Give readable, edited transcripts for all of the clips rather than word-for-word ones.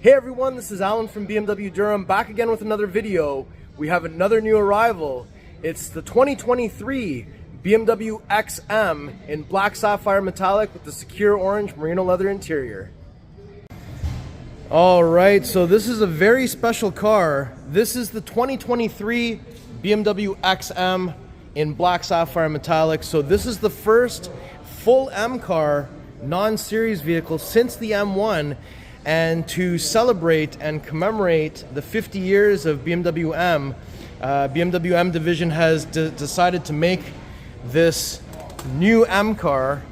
Hey everyone, this is Alan from BMW Durham, back again with another video. We have another new arrival. It's the 2023 BMW XM in black sapphire metallic with the Sakhir orange merino leather interior. Alright, so this is a very special car. This is the 2023 BMW XM in black sapphire metallic. So this is the first full M car, non-series vehicle since the M1. And to celebrate and commemorate the 50 years of BMW M, BMW M division has decided to make this new M car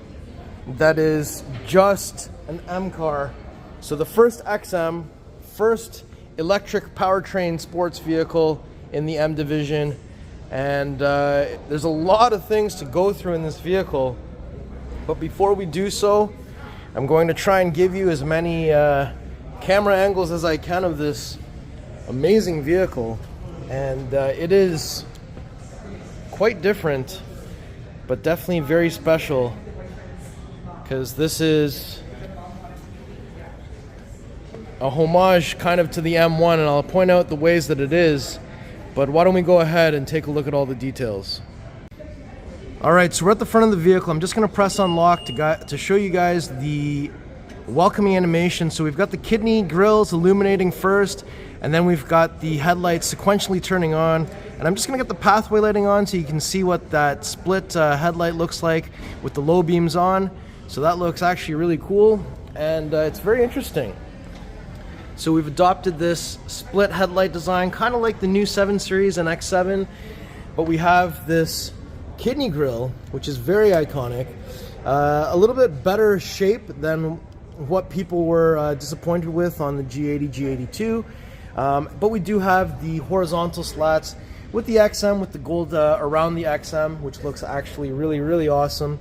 that is just an M car. So the first XM, first electric powertrain sports vehicle in the M division. And there's a lot of things to go through in this vehicle. But before we do so, I'm going to try and give you as many camera angles as I can of this amazing vehicle. And it is quite different, but definitely very special, because this is a homage kind of to the M1, and I'll point out the ways that it is. But why don't we go ahead and take a look at all the details. Alright, so we're at the front of the vehicle. I'm just going to press unlock to show you guys the welcoming animation. So we've got the kidney grills illuminating first, and then we've got the headlights sequentially turning on. And I'm just going to get the pathway lighting on so you can see what that split headlight looks like with the low beams on. So that looks actually really cool, and it's very interesting. So we've adopted this split headlight design, kind of like the new 7 Series and X7, but we have this kidney grille, which is very iconic, a little bit better shape than what people were disappointed with on the G80, G82, but we do have the horizontal slats with the XM, with the gold around the XM, which looks actually really awesome.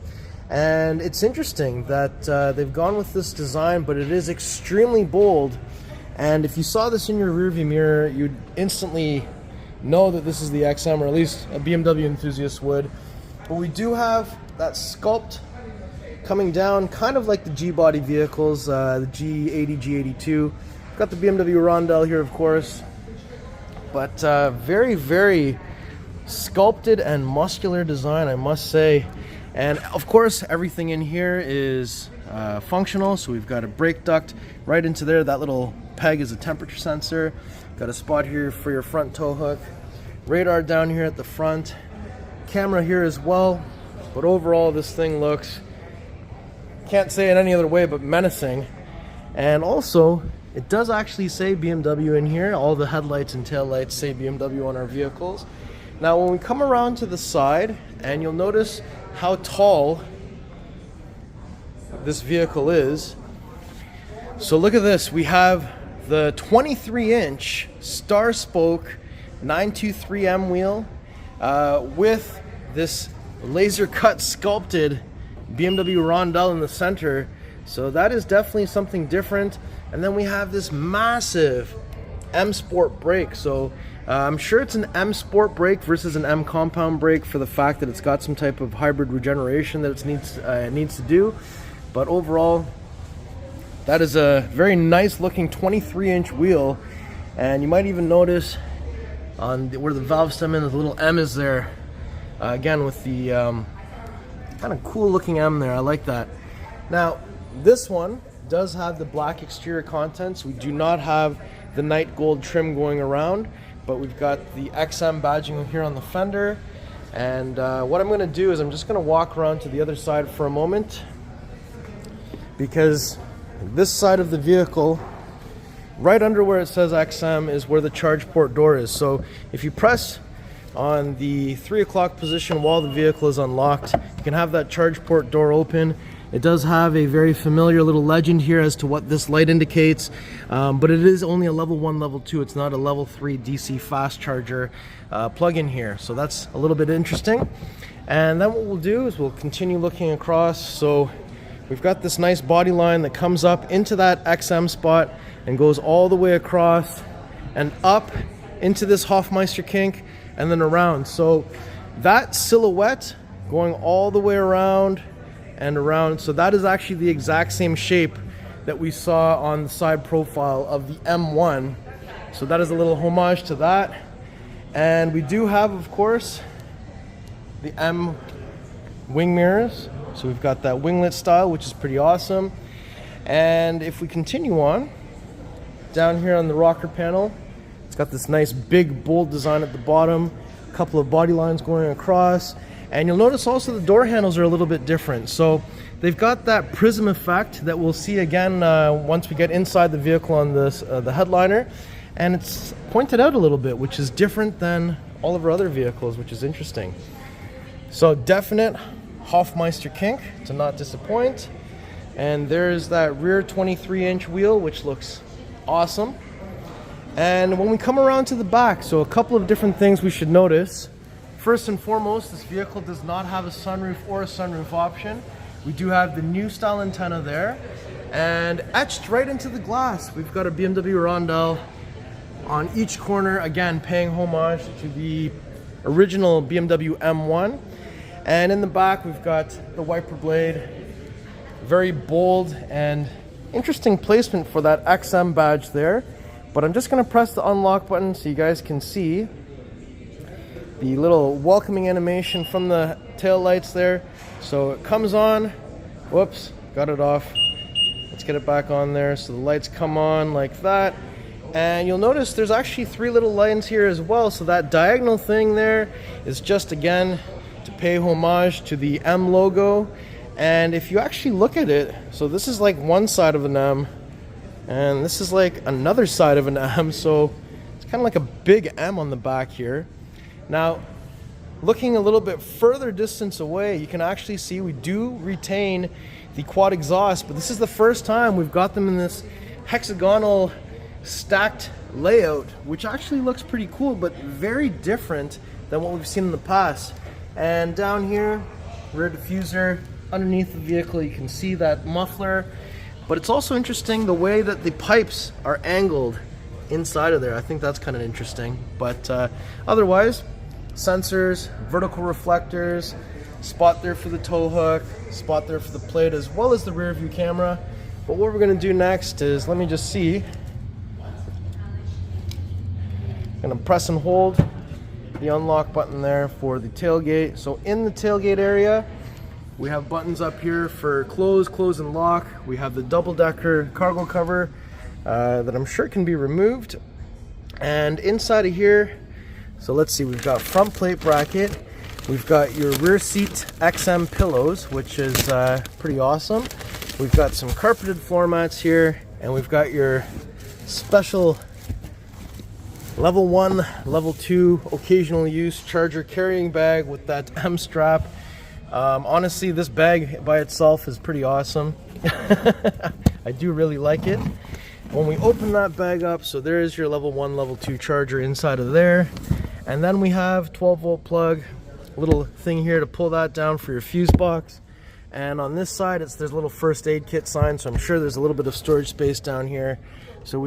And it's interesting that they've gone with this design, but it is extremely bold, and if you saw this in your rearview mirror, you'd instantly know that this is the XM, or at least a BMW enthusiast would. But we do have that sculpt coming down, kind of like the G-body vehicles, the G80, G82. Got the BMW Rondell here, of course, but very sculpted and muscular design, I must say. And of course, everything in here is functional. So we've got a brake duct right into there. That little peg is a temperature sensor. Got a spot here for your front tow hook. Radar down here at the front, camera here as well. But overall, this thing looks, can't say it any other way but menacing. And also, it does actually say BMW in here. All the headlights and taillights say BMW on our vehicles. Now when we come around to the side, and you'll notice how tall this vehicle is. So look at this, we have the 23-inch star spoke 923M wheel with this laser cut sculpted BMW Rondell in the center. So that is definitely something different. And then we have this massive M Sport brake. So I'm sure it's an M Sport brake versus an M compound brake for the fact that it's got some type of hybrid regeneration that it needs to do. But overall, that is a very nice looking 23-inch wheel. And you might even notice on where the valve stem is, the little M is there. Again, with the kind of cool looking M there. I like that. Now, this one does have the black exterior contents. We do not have the night gold trim going around, but we've got the XM badging here on the fender. And what I'm going to do is I'm just going to walk around to the other side for a moment, because this side of the vehicle, right under where it says XM, is where the charge port door is. So if you press on the 3 o'clock position while the vehicle is unlocked, you can have that charge port door open. It does have a very familiar little legend here as to what this light indicates, but it is only a level 1, level 2. It's not a level 3 DC fast charger plug-in here, so that's a little bit interesting. And then what we'll do is we'll continue looking across. So we've got this nice body line that comes up into that XM spot and goes all the way across and up into this Hofmeister kink and then around. So that silhouette going all the way around and around, so that is actually the exact same shape that we saw on the side profile of the M1. So that is a little homage to that. And we do have, of course, the M wing mirrors. So we've got that winglet style, which is pretty awesome. And if we continue on, down here on the rocker panel, it's got this nice big bold design at the bottom, a couple of body lines going across. And you'll notice also the door handles are a little bit different. So they've got that prism effect that we'll see again once we get inside the vehicle on this the headliner. And it's pointed out a little bit, which is different than all of our other vehicles, which is interesting. So definite Hofmeister kink to not disappoint. And there's that rear 23-inch wheel, which looks awesome. And when we come around to the back, so a couple of different things we should notice. First and foremost, this vehicle does not have a sunroof or a sunroof option. We do have the new style antenna there. And etched right into the glass, we've got a BMW rondelle on each corner, again paying homage to the original BMW M1. And in the back we've got the wiper blade, very bold and interesting placement for that XM badge there. But I'm just going to press the unlock button so you guys can see the little welcoming animation from the tail lights there. So it comes on, whoops, got it off. Let's get it back on there. So the lights come on like that. And you'll notice there's actually 3 little lines here as well. So that diagonal thing there is just, again, to pay homage to the M logo. And if you actually look at it, so this is like one side of an M, and this is like another side of an M. So it's kind of like a big M on the back here. Now, looking a little bit further distance away, you can actually see we do retain the quad exhaust, but this is the first time we've got them in this hexagonal stacked layout, which actually looks pretty cool, but very different than what we've seen in the past. And down here, rear diffuser, underneath the vehicle, you can see that muffler. But it's also interesting the way that the pipes are angled inside of there. I think that's kind of interesting. But otherwise, sensors, vertical reflectors, spot there for the tow hook, spot there for the plate, as well as the rear view camera. But what we're going to do next is, let me just see. I'm going to press and hold the unlock button there for the tailgate. So in the tailgate area, we have buttons up here for close, close and lock. We have the double-decker cargo cover that I'm sure can be removed. And inside of here, so let's see, we've got front plate bracket. We've got your rear seat XM pillows, which is pretty awesome. We've got some carpeted floor mats here, and we've got your special level 1, level 2 occasional use charger carrying bag with that M strap. Honestly, this bag by itself is pretty awesome. I do really like it. When we open that bag up, so there is your level 1, level 2 charger inside of there. And then we have 12-volt plug, little thing here to pull that down for your fuse box. And on this side, there's a little first aid kit sign, so I'm sure there's a little bit of storage space down here. So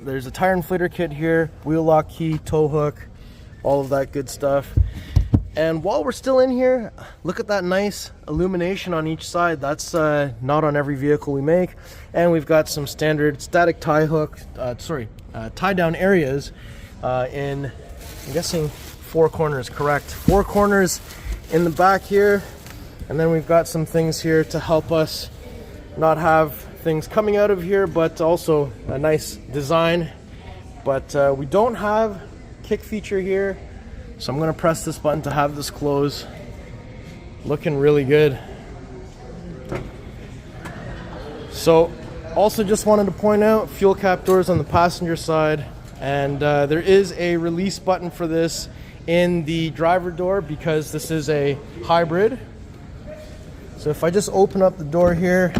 there's a tire inflator kit here, wheel lock key, tow hook, all of that good stuff. And while we're still in here, look at that nice illumination on each side. That's not on every vehicle we make. And we've got some standard static tie hook, tie down areas in, I'm guessing 4 corners, correct. 4 corners in the back here. And then we've got some things here to help us not have things coming out of here, but also a nice design. But we don't have kick feature here. So I'm going to press this button to have this close. Looking really good. So also just wanted to point out fuel cap doors on the passenger side, and there is a release button for this in the driver door because this is a hybrid. So if I just open up the door here,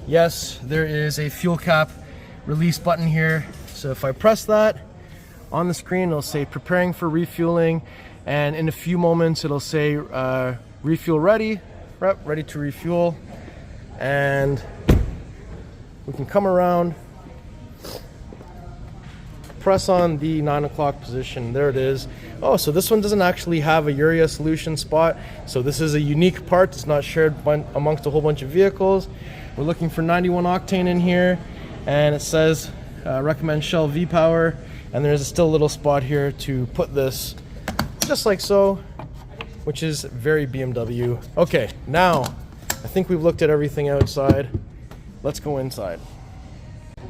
yes, there is a fuel cap release button here. So if I press that, on the screen it'll say preparing for refueling, and in a few moments it'll say refuel ready, ready to refuel. And we can come around, press on the 9 o'clock position. There it is. Oh, so this one doesn't actually have a urea solution spot. So this is a unique part. It's not shared amongst a whole bunch of vehicles. We're looking for 91 octane in here, and it says recommend Shell V-Power, and there's still a little spot here to put this, just like so, which is very BMW. Okay, now I think we've looked at everything outside. Let's go inside.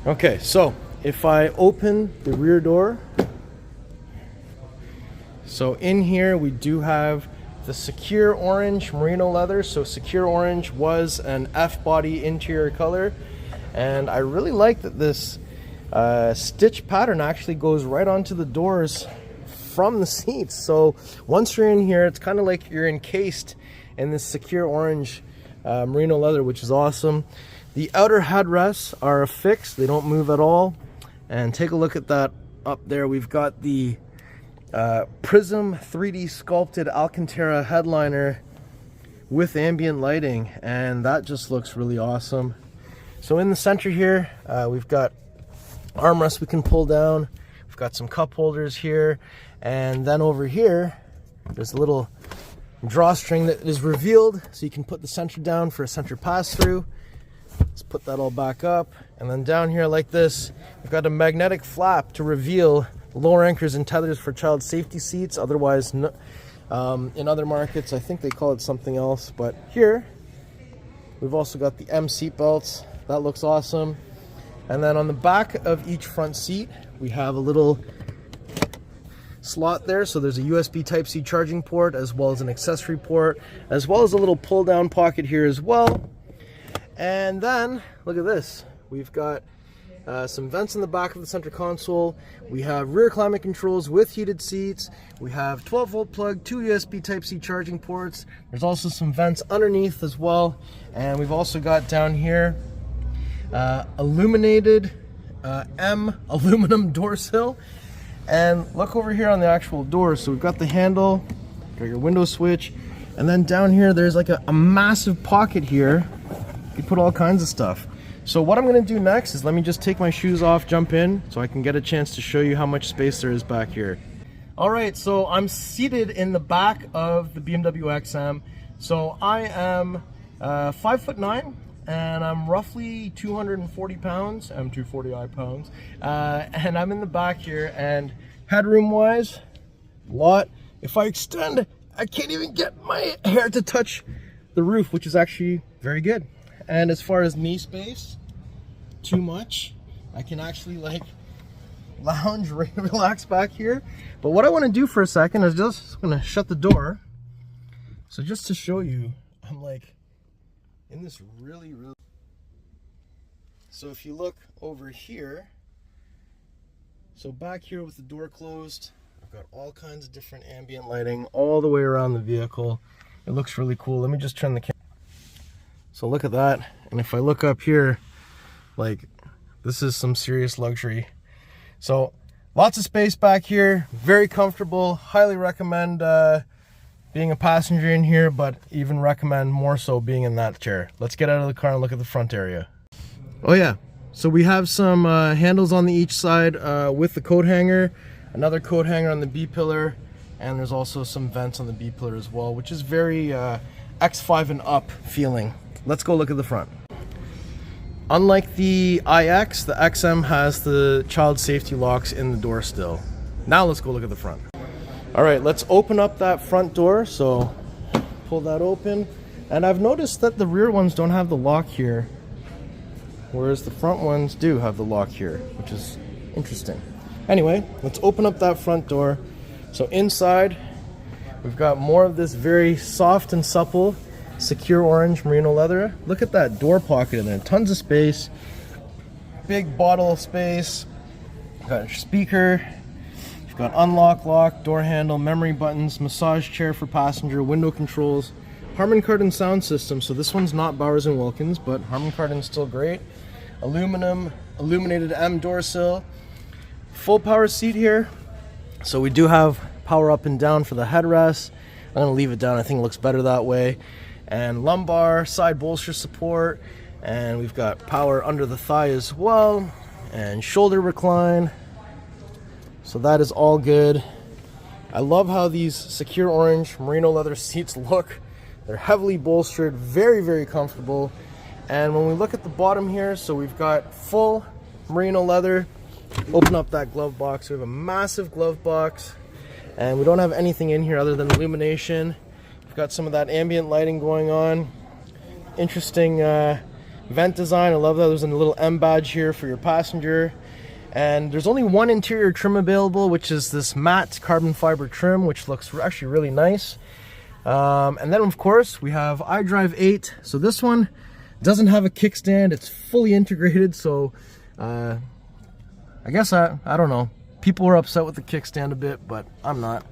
Okay, so if I open the rear door, so in here we do have the Sakhir orange merino leather. So Sakhir orange was an F-body interior color, and I really like that this stitch pattern actually goes right onto the doors from the seats. So once you're in here, it's kind of like you're encased in this Sakhir orange merino leather, which is awesome. The outer headrests are affixed, they don't move at all. And take a look at that up there. We've got the Prism 3D sculpted Alcantara headliner with ambient lighting, and that just looks really awesome. So in the center here, we've got armrests we can pull down. We've got some cup holders here, and then over here, there's a little drawstring that is revealed, so you can put the center down for a center pass-through. Let's put that all back up, and then down here like this, we've got a magnetic flap to reveal lower anchors and tethers for child safety seats. Otherwise, in other markets, I think they call it something else, but here we've also got the M seat belts. That looks awesome. And then on the back of each front seat, we have a little slot there. So there's a USB Type-C charging port, as well as an accessory port, as well as a little pull-down pocket here as well. And then, look at this. We've got some vents in the back of the center console. We have rear climate controls with heated seats. We have 12-volt plug, 2 USB Type-C charging ports. There's also some vents underneath as well. And we've also got down here illuminated M aluminum door sill. And look over here on the actual door. So we've got the handle, got your window switch, and then down here there's like a massive pocket here. You put all kinds of stuff. So what I'm going to do next is let me just take my shoes off, jump in, so I can get a chance to show you how much space there is back here. All right, so I'm seated in the back of the BMW XM. So I am 5'9", and I'm roughly 240 pounds. I'm 240 pounds, and I'm in the back here. And headroom wise, a lot. If I extend, I can't even get my hair to touch the roof, which is actually very good. And as far as knee space, too much. I can actually like lounge, relax back here. But what I want to do for a second is just going to shut the door. So just to show you, I'm like in this really. So if you look over here, so back here with the door closed, I've got all kinds of different ambient lighting all the way around the vehicle. It looks really cool. Let me just turn the camera. So look at that, and if I look up here, like, this is some serious luxury. So lots of space back here, very comfortable. Highly recommend being a passenger in here, but even recommend more so being in that chair. Let's get out of the car and look at the front area. Oh yeah, so we have some handles on the each side with the coat hanger, another coat hanger on the B-pillar, and there's also some vents on the B-pillar as well, which is very X5 and up feeling. Let's go look at the front. Unlike the iX, the XM has the child safety locks in the door still. Now let's go look at the front. All right, let's open up that front door. So pull that open. And I've noticed that the rear ones don't have the lock here, whereas the front ones do have the lock here, which is interesting. Anyway, let's open up that front door. So inside, we've got more of this very soft and supple Sakhir orange merino leather. Look at that door pocket in there, tons of space, big bottle of space. Got a speaker, you've got unlock, lock, door handle, memory buttons, massage chair for passenger, window controls, Harman Kardon sound system. So this one's not Bowers & Wilkins, but Harman Kardon's still great. Aluminum illuminated M door sill, full power seat here. So we do have power up and down for the headrest. I'm gonna leave it down, I think it looks better that way. And lumbar, side bolster support, and we've got power under the thigh as well, and shoulder recline. So that is all good. I love how these Sakhir orange merino leather seats look. They're heavily bolstered, very, very comfortable. And when we look at the bottom here, so we've got full merino leather. Open up that glove box. We have a massive glove box, and we don't have anything in here other than illumination. We've got some of that ambient lighting going on. Interesting vent design. I love that there's a little M badge here for your passenger. And there's only one interior trim available, which is this matte carbon fiber trim, which looks actually really nice. And then of course we have iDrive 8. So this one doesn't have a kickstand. It's fully integrated. So I guess I don't know. People were upset with the kickstand a bit, but I'm not.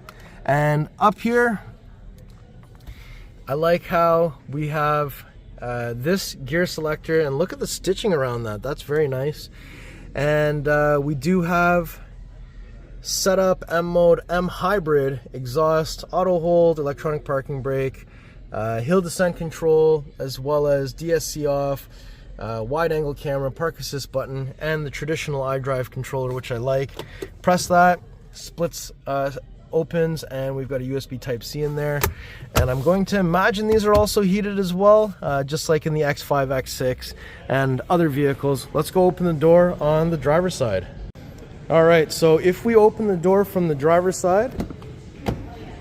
And up here, I like how we have this gear selector, and look at the stitching around that. That's very nice. And we do have setup, M mode, M hybrid, exhaust, auto hold, electronic parking brake, hill descent control, as well as DSC off, wide angle camera, park assist button, and the traditional iDrive controller, which I like. Press that, splits, opens, and we've got a USB Type-C in there. And I'm going to imagine these are also heated as well, just like in the X5, X6, and other vehicles. Let's go open the door on the driver's side. All right, so if we open the door from the driver's side,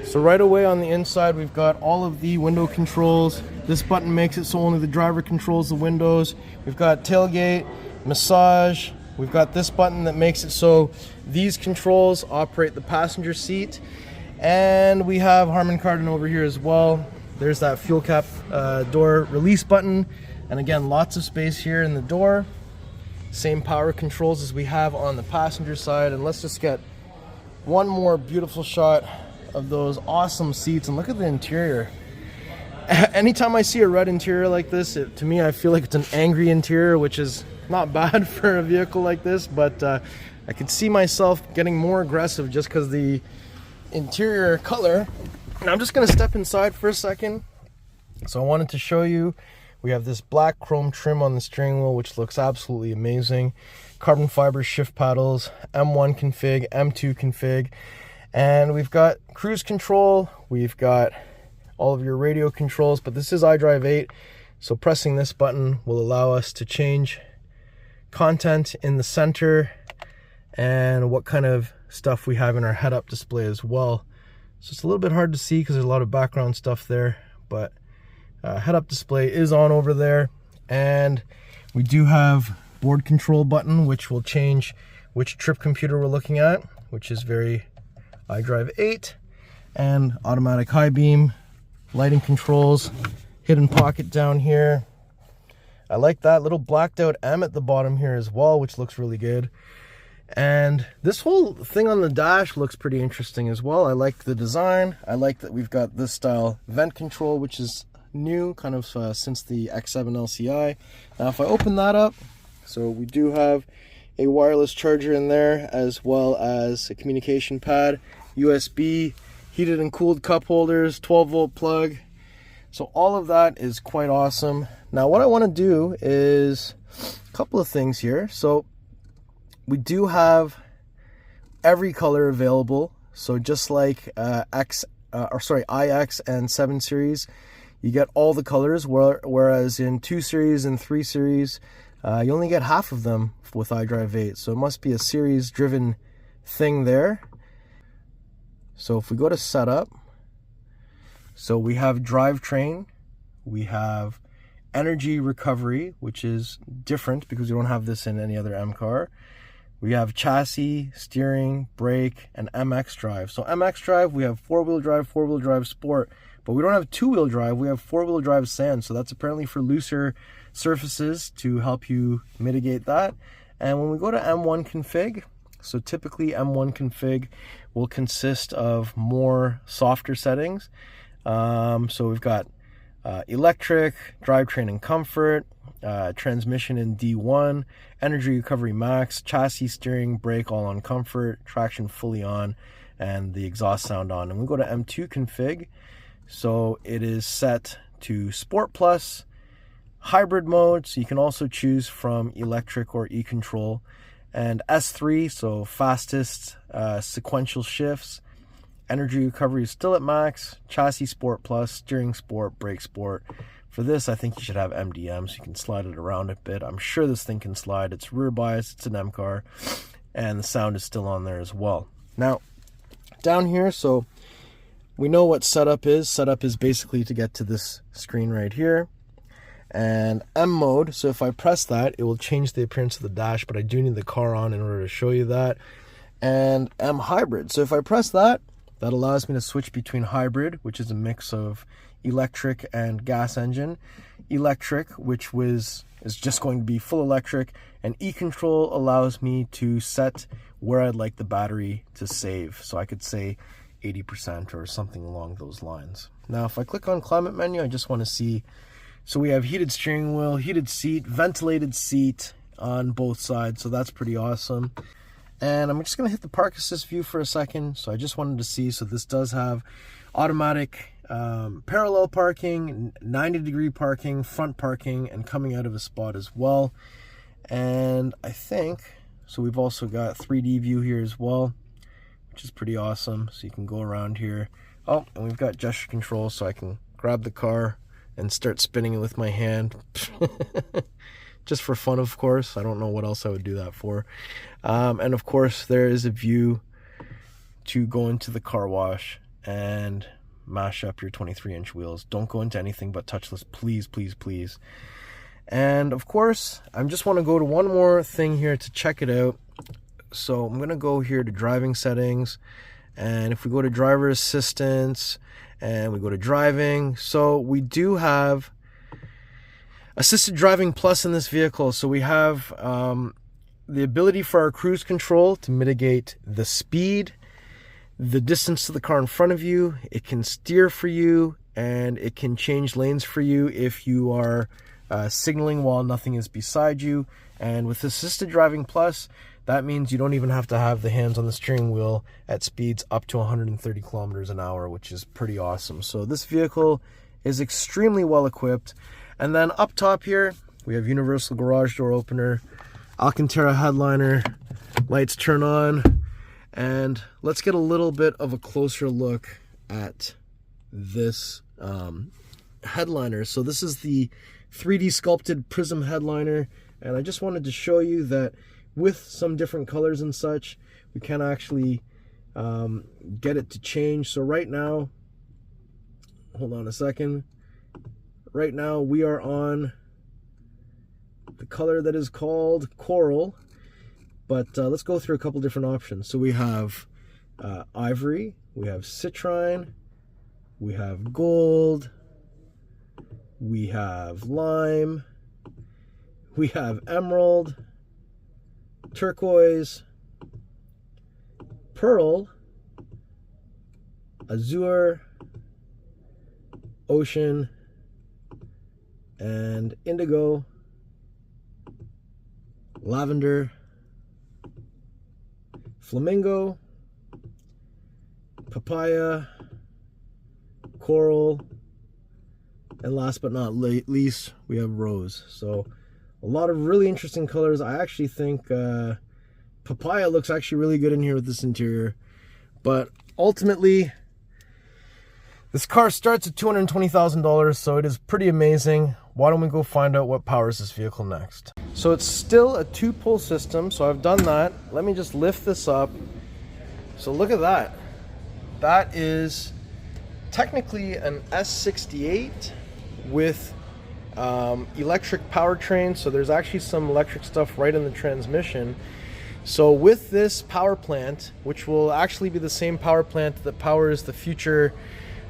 so right away on the inside, we've got all of the window controls. This button makes it so only the driver controls the windows. We've got tailgate, massage. We've got this button that makes it so these controls operate the passenger seat. And we have Harman Kardon over here as well. There's that fuel cap door release button. And again, lots of space here in the door. Same power controls as we have on the passenger side. And let's just get one more beautiful shot of those awesome seats. And look at the interior. Anytime I see a red interior like this, to me, I feel like it's an angry interior, which is not bad for a vehicle like this, but I could see myself getting more aggressive just because the interior color. And I'm just going to step inside for a second. So I wanted to show you, we have this black chrome trim on the steering wheel, which looks absolutely amazing. Carbon fiber shift paddles, M1 config, M2 config, and we've got cruise control, we've got all of your radio controls, but this is iDrive 8, so pressing this button will allow us to change content in the center and what kind of stuff we have in our head-up display as well. So it's a little bit hard to see because there's a lot of background stuff there, but head-up display is on over there. And we do have board control button, which will change which trip computer we're looking at, which is very iDrive 8, and automatic high beam, lighting controls, hidden pocket down here. I like that little blacked out M at the bottom here as well, which looks really good. And this whole thing on the dash looks pretty interesting as well. I like the design. I like that we've got this style vent control, which is new kind of since the X7 LCI. Now if I open that up, so we do have a wireless charger in there, as well as a communication pad, USB, heated and cooled cup holders, 12-volt plug. So all of that is quite awesome. Now what I want to do is a couple of things here. So we do have every color available. So just like iX and 7 Series, you get all the colors, whereas in 2 Series and 3 Series, you only get half of them with iDrive 8. So it must be a series-driven thing there. So if we go to setup, so we have drivetrain, we have energy recovery, which is different because we don't have this in any other M car. We have chassis, steering, brake, and MX drive. So MX drive, we have four-wheel drive sport, but we don't have two-wheel drive, we have four-wheel drive sand. So that's apparently for looser surfaces to help you mitigate that. And when we go to M1 config, so typically M1 config will consist of more softer settings. So we've got electric, drivetrain and comfort, transmission in D1, energy recovery max, chassis, steering, brake all on comfort, traction fully on, and the exhaust sound on. And we go to M2 config, so it is set to Sport Plus, hybrid mode, so you can also choose from electric or e-control. and S3, so fastest sequential shifts. Energy recovery is still at max. Chassis Sport Plus, steering Sport, brake Sport. For this, I think you should have MDM, so you can slide it around a bit. I'm sure this thing can slide. It's rear bias, it's an M car, and the sound is still on there as well. Now, down here, so we know what setup is. Setup is basically to get to this screen right here. And M mode, so if I press that, it will change the appearance of the dash, but I do need the car on in order to show you that. And M hybrid, so if I press that, that allows me to switch between hybrid, which is a mix of electric and gas engine, electric, which is just going to be full electric, and E-control allows me to set where I'd like the battery to save. So I could say 80% or something along those lines. Now, if I click on climate menu, I just want to see, so we have heated steering wheel, heated seat, ventilated seat on both sides, so that's pretty awesome. And I'm just going to hit the park assist view for a second. So I just wanted to see, so this does have automatic parallel parking, 90-degree parking, front parking, and coming out of a spot as well. And I think, so we've also got 3D view here as well, which is pretty awesome. So you can go around here. Oh, and we've got gesture control, so I can grab the car and start spinning it with my hand. Just for fun, of course. I don't know what else I would do that for. And of course, there is a view to go into the car wash and mash up your 23-inch wheels. Don't go into anything but touchless, please, please, please. And of course, I just want to go to one more thing here to check it out. So I'm going to go here to driving settings. And if we go to driver assistance and we go to driving, so we do have assisted driving plus in this vehicle. So we have the ability for our cruise control to mitigate the speed, the distance to the car in front of you. It can steer for you, and it can change lanes for you if you are signaling while nothing is beside you. And with assisted driving plus, that means you don't even have to have the hands on the steering wheel at speeds up to 130 kilometers an hour, which is pretty awesome. So this vehicle is extremely well equipped. And then up top here, we have universal garage door opener, Alcantara headliner, lights turn on, and let's get a little bit of a closer look at this headliner. So this is the 3D sculpted prism headliner, and I just wanted to show you that with some different colors and such, we can actually get it to change. So right now, hold on a second. Right now we are on the color that is called coral, but let's go through a couple different options. So we have ivory, we have citrine, we have gold, we have lime, we have emerald, turquoise, pearl, azure, ocean, and indigo, lavender, flamingo, papaya, coral, and last but not least, we have rose. So a lot of really interesting colors. I actually think papaya looks actually really good in here with this interior. But ultimately, this car starts at $220,000, so it is pretty amazing. Why don't we go find out what powers this vehicle next? So it's still a 2-pull system, so I've done that. Let me just lift this up. So look at that. That is technically an S68 with electric powertrain, so there's actually some electric stuff right in the transmission. So with this power plant, which will actually be the same power plant that powers the future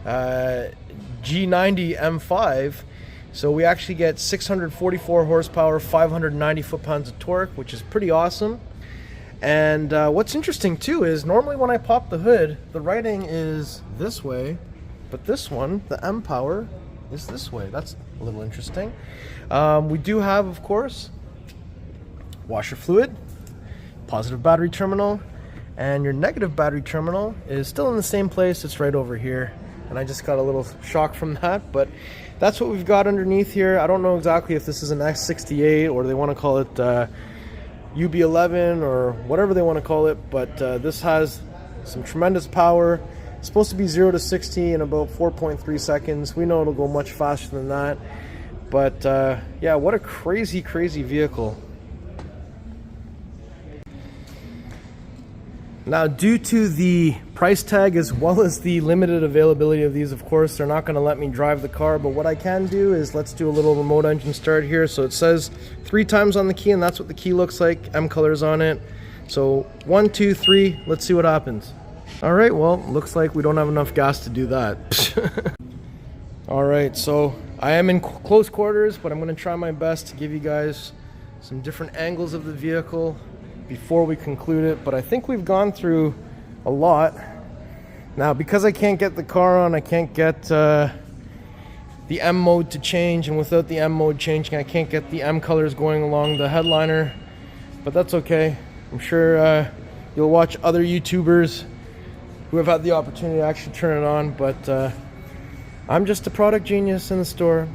G90 M5, so we actually get 644 horsepower, 590 foot-pounds of torque, which is pretty awesome. And what's interesting too is normally when I pop the hood, the writing is this way, but this one, the M Power, is this way. That's a little interesting. We do have, of course, washer fluid, positive battery terminal, and your negative battery terminal is still in the same place. It's right over here, and I just got a little shock from that, but that's what we've got underneath here. I don't know exactly if this is an S68 or they want to call it UB11 or whatever they want to call it, but this has some tremendous power. It's supposed to be 0 to 60 in about 4.3 seconds. We know it'll go much faster than that, but yeah, what a crazy vehicle. Now, due to the price tag as well as the limited availability of these, of course, they're not going to let me drive the car, but what I can do is let's do a little remote engine start here. So it says 3 times on the key, and that's what the key looks like. M colors on it. So 1, 2, 3, let's see what happens. All right, well, looks like we don't have enough gas to do that. All right, so I am in close quarters, but I'm going to try my best to give you guys some different angles of the vehicle before we conclude it, but I think we've gone through a lot. Now, because I can't get the car on, I can't get the M mode to change, and without the M mode changing, I can't get the M colors going along the headliner, but that's okay. I'm sure you'll watch other YouTubers who have had the opportunity to actually turn it on, but I'm just a product genius in the store.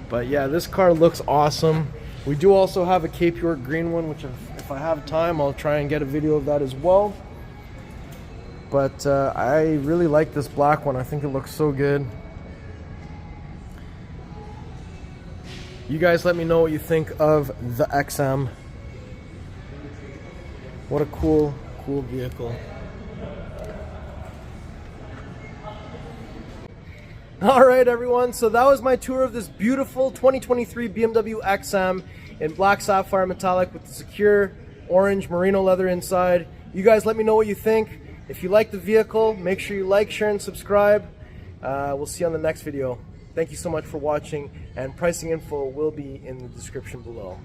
But yeah, this car looks awesome. We do also have a Cape York green one, which if I have time, I'll try and get a video of that as well. But I really like this black one. I think it looks so good. You guys let me know what you think of the XM. What a cool vehicle. All right, everyone, so that was my tour of this beautiful 2023 BMW XM in black sapphire metallic with the secure orange merino leather inside. You guys let me know what you think. If you like the vehicle, make sure you like, share, and subscribe. We'll see you on the next video. Thank you so much for watching, and pricing info will be in the description below.